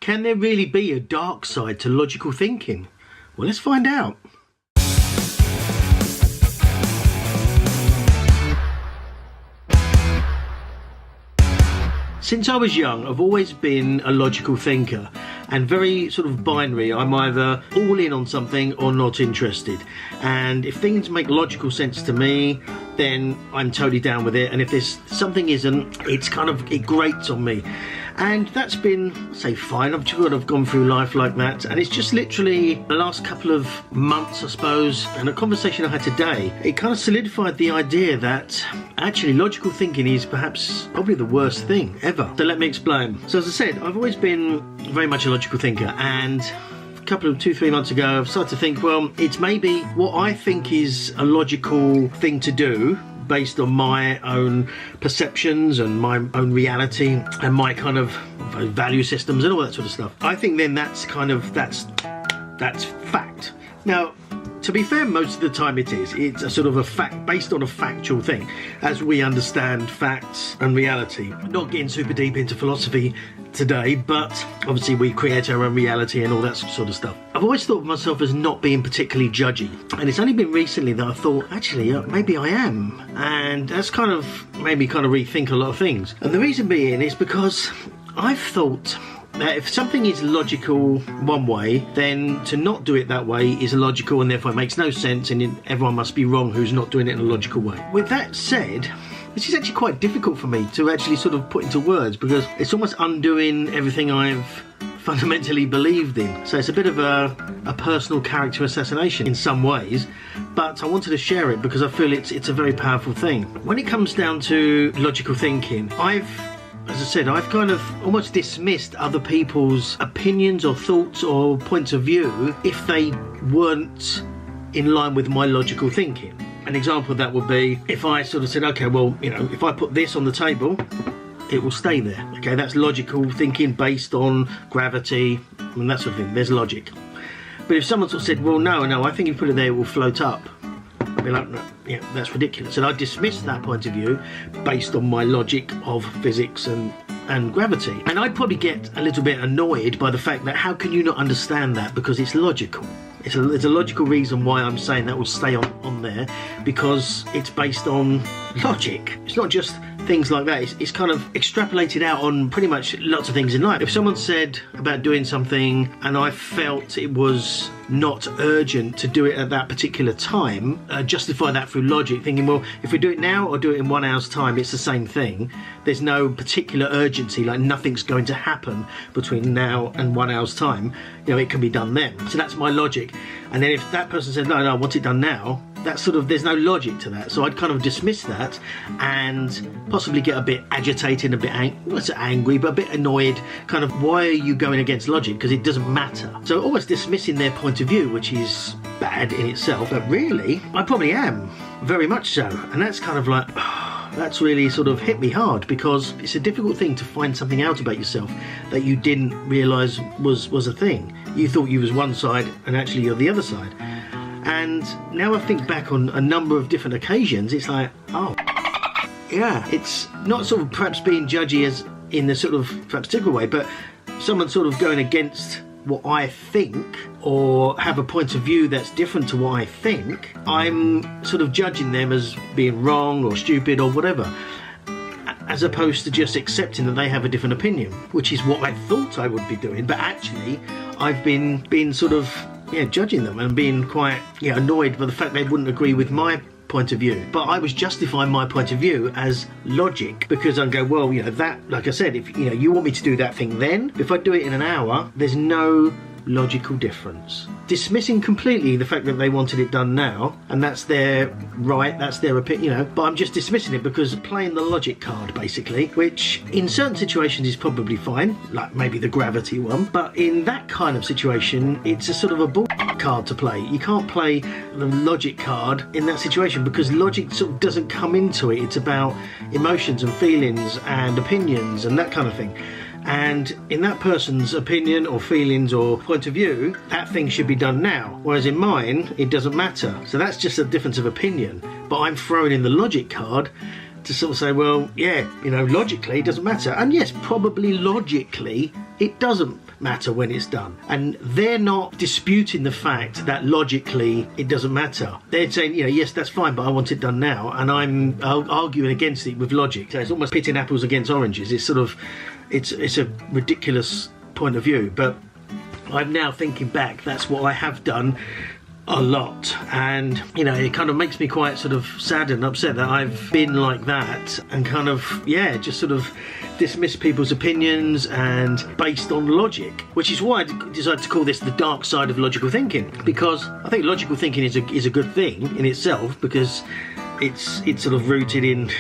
Can there really be a dark side to logical thinking? Well, let's find out. Since I was young, I've always been a logical thinker and very sort of binary. I'm either all in on something or not interested. And if things make logical sense to me, then I'm totally down with it. And if there's something isn't, it grates on me. And that's been, say, fine. I've sort of gone through life like that. And it's just literally the last couple of months, I suppose, and a conversation I had today, it kind of solidified the idea that actually logical thinking is probably the worst thing ever. So let me explain. So as I said, I've always been very much a logical thinker, and a couple of 2-3 months ago, I've started to think, well, it's maybe what I think is a logical thing to do based on my own perceptions and my own reality and my kind of value systems and all that sort of stuff. I think then that's fact. Now, to be fair, most of the time it's a sort of a fact based on a factual thing, as we understand facts and reality. Not getting super deep into philosophy today, but obviously we create our own reality and all that sort of stuff. I've always thought of myself as not being particularly judgy, and it's only been recently that I thought, actually, maybe I am, and that's kind of made me kind of rethink a lot of things. And the reason being is because I've thought that if something is logical one way, then to not do it that way is illogical, and therefore it makes no sense, and everyone must be wrong who's not doing it in a logical way. With that said, this is actually quite difficult for me to actually sort of put into words, because it's almost undoing everything I've fundamentally believed in. So it's a bit of a personal character assassination in some ways, but I wanted to share it because I feel it's a very powerful thing. When it comes down to logical thinking, as I said, I've kind of almost dismissed other people's opinions or thoughts or points of view if they weren't in line with my logical thinking. An example of that would be if I sort of said, okay, well, if I put this on the table, it will stay there. Okay, that's logical thinking based on gravity and that sort of thing. There's logic. But if someone sort of said, well, no, I think if you put it there, it will float up, I'd be like, no, that's ridiculous. And I dismiss that point of view based on my logic of physics and gravity. And I'd probably get a little bit annoyed by the fact that how can you not understand that, because it's logical. It's a logical reason why I'm saying that will stay on there, because it's based on logic. It's not just things like that. It's kind of extrapolated out on pretty much lots of things in life. If someone said about doing something and I felt it was not urgent to do it at that particular time, justify that through logic, thinking, well, if we do it now or do it in 1 hour's time, it's the same thing. There's no particular urgency, like nothing's going to happen between now and 1 hour's time. It can be done then. So that's my logic. And then if that person said, no, I want it done now, that's sort of, there's no logic to that. So I'd kind of dismiss that and possibly get a bit agitated, a bit angry, but a bit annoyed, kind of, why are you going against logic? Because it doesn't matter. So almost dismissing their point of view, which is bad in itself. But really, I probably am, very much so. And that's kind of like, that's really sort of hit me hard, because it's a difficult thing to find something out about yourself that you didn't realise was a thing. You thought you was one side and actually you're the other side. And now I think back on a number of different occasions, it's like, oh, yeah, it's not sort of perhaps being judgy as in the sort of perhaps typical way, but someone sort of going against what I think or have a point of view that's different to what I think, I'm sort of judging them as being wrong or stupid or whatever, as opposed to just accepting that they have a different opinion, which is what I thought I would be doing. But actually, I've been sort of judging them and being quite annoyed by the fact they wouldn't agree with my point of view. But I was justifying my point of view as logic, because I go, well, that, like I said, if you want me to do that thing then, if I do it in an hour, there's no logical difference. Dismissing completely the fact that they wanted it done now, and that's their right, that's their opinion, but I'm just dismissing it because playing the logic card, basically, which in certain situations is probably fine, like maybe the gravity one, but in that kind of situation, it's a sort of a bull card to play. You can't play the logic card in that situation, because logic sort of doesn't come into it. It's about emotions and feelings and opinions and that kind of thing. And in that person's opinion or feelings or point of view, that thing should be done now, whereas in mine it doesn't matter. So that's just a difference of opinion, but I'm throwing in the logic card to sort of say, well, logically it doesn't matter. And yes, probably logically it doesn't matter when it's done. And they're not disputing the fact that logically it doesn't matter. They're saying, you know, yes, that's fine, but I want it done now, and I'm arguing against it with logic. So it's almost pitting apples against oranges. It's sort of, it's a ridiculous point of view, but I'm now thinking back, that's what I have done a lot, and you know, it kind of makes me quite sort of sad and upset that I've been like that, and kind of, yeah, just sort of dismiss people's opinions and based on logic, which is why I decided to call this the dark side of logical thinking, because I think logical thinking is a good thing in itself, because it's sort of rooted in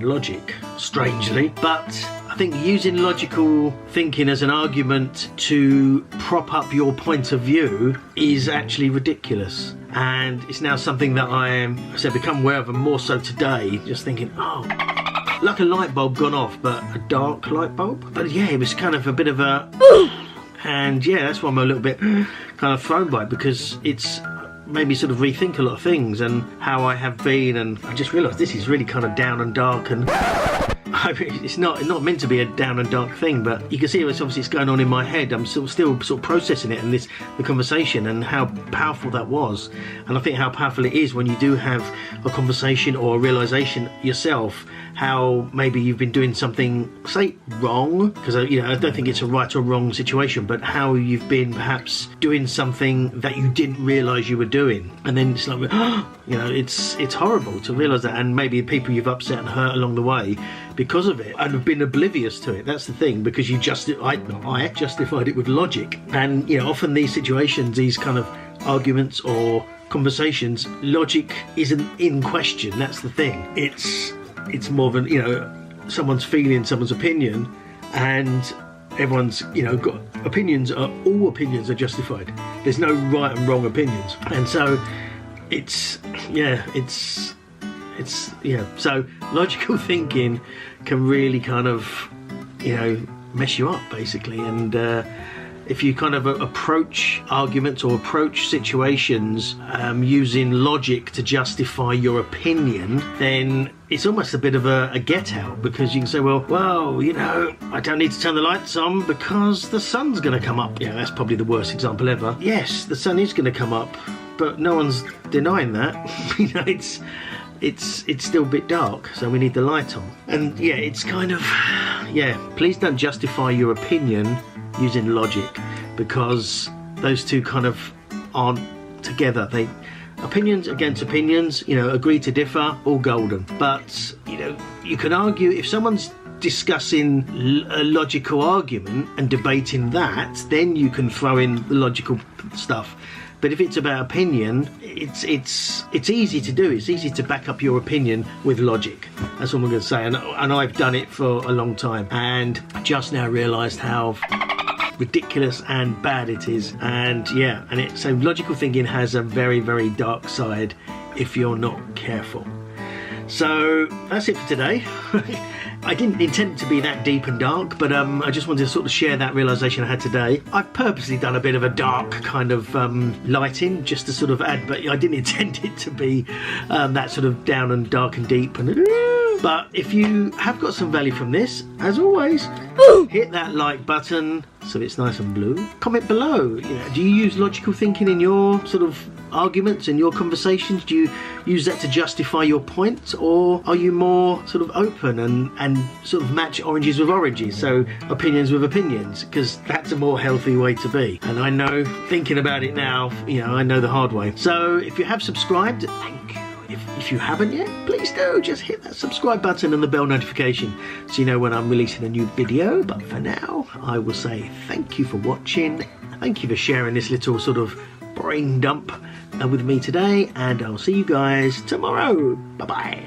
logic, strangely, but I think using logical thinking as an argument to prop up your point of view is actually ridiculous, and it's now something that I become aware of, and more so today, just thinking, oh, like a light bulb gone off, but a dark light bulb. But yeah, it was kind of a bit of a and yeah, that's why I'm a little bit kind of thrown by it, because it's made me sort of rethink a lot of things and how I have been, and I just realised this is really kind of down and dark, and I mean, it's not meant to be a down and dark thing, but you can see it's going on in my head. I'm still sort of processing it, and the conversation, and how powerful that was. And I think how powerful it is when you do have a conversation or a realisation yourself, how maybe you've been doing something, say, wrong, because you know, I don't think it's a right or wrong situation, but how you've been perhaps doing something that you didn't realise you were doing, and then it's like, you know, it's horrible to realise that, and maybe people you've upset and hurt along the way because of it, and have been oblivious to it. That's the thing, because I justified it with logic. And you know, often these situations, these kind of arguments or conversations, logic isn't in question. That's the thing. It's more than, you know, someone's feeling, someone's opinion, and everyone's, you know, got opinions. All opinions are justified. There's no right and wrong opinions, and so so logical thinking can really kind of, you know, mess you up basically. And if you kind of approach arguments or approach situations using logic to justify your opinion, then it's almost a bit of a get out, because you can say, well, you know, I don't need to turn the lights on because the sun's going to come up. Yeah, that's probably the worst example ever. Yes, the sun is going to come up, but no one's denying that. You know, it's still a bit dark, so we need the light on. And yeah, it's kind of, yeah, please don't justify your opinion using logic, because those two kind of aren't together. Opinions against opinions, you know, agree to differ, all golden. But you know, you can argue if someone's discussing a logical argument and debating that, then you can throw in the logical stuff. But if it's about opinion, it's easy to do. It's easy to back up your opinion with logic. That's what I'm going to say. And I've done it for a long time, and just now realised how ridiculous and bad it is. And yeah, so logical thinking has a very, very dark side if you're not careful. So that's it for today. I didn't intend it to be that deep and dark, but I just wanted to sort of share that realisation I had today. I've purposely done a bit of a dark kind of lighting, just to sort of add, but I didn't intend it to be that sort of down and dark and deep. But if you have got some value from this, as always, hit that like button so it's nice and blue. Comment below. You know, do you use logical thinking in your sort of arguments, in your conversations? Do you use that to justify your points, or are you more sort of open and sort of match oranges with oranges, so opinions with opinions? Because that's a more healthy way to be. And I know, thinking about it now, you know, I know the hard way. So if you have subscribed, thank you. If you haven't yet, please do just hit that subscribe button and the bell notification so you know when I'm releasing a new video. But for now, I will say thank you for watching. Thank you for sharing this little sort of brain dump with me today, and I'll see you guys tomorrow. Bye bye.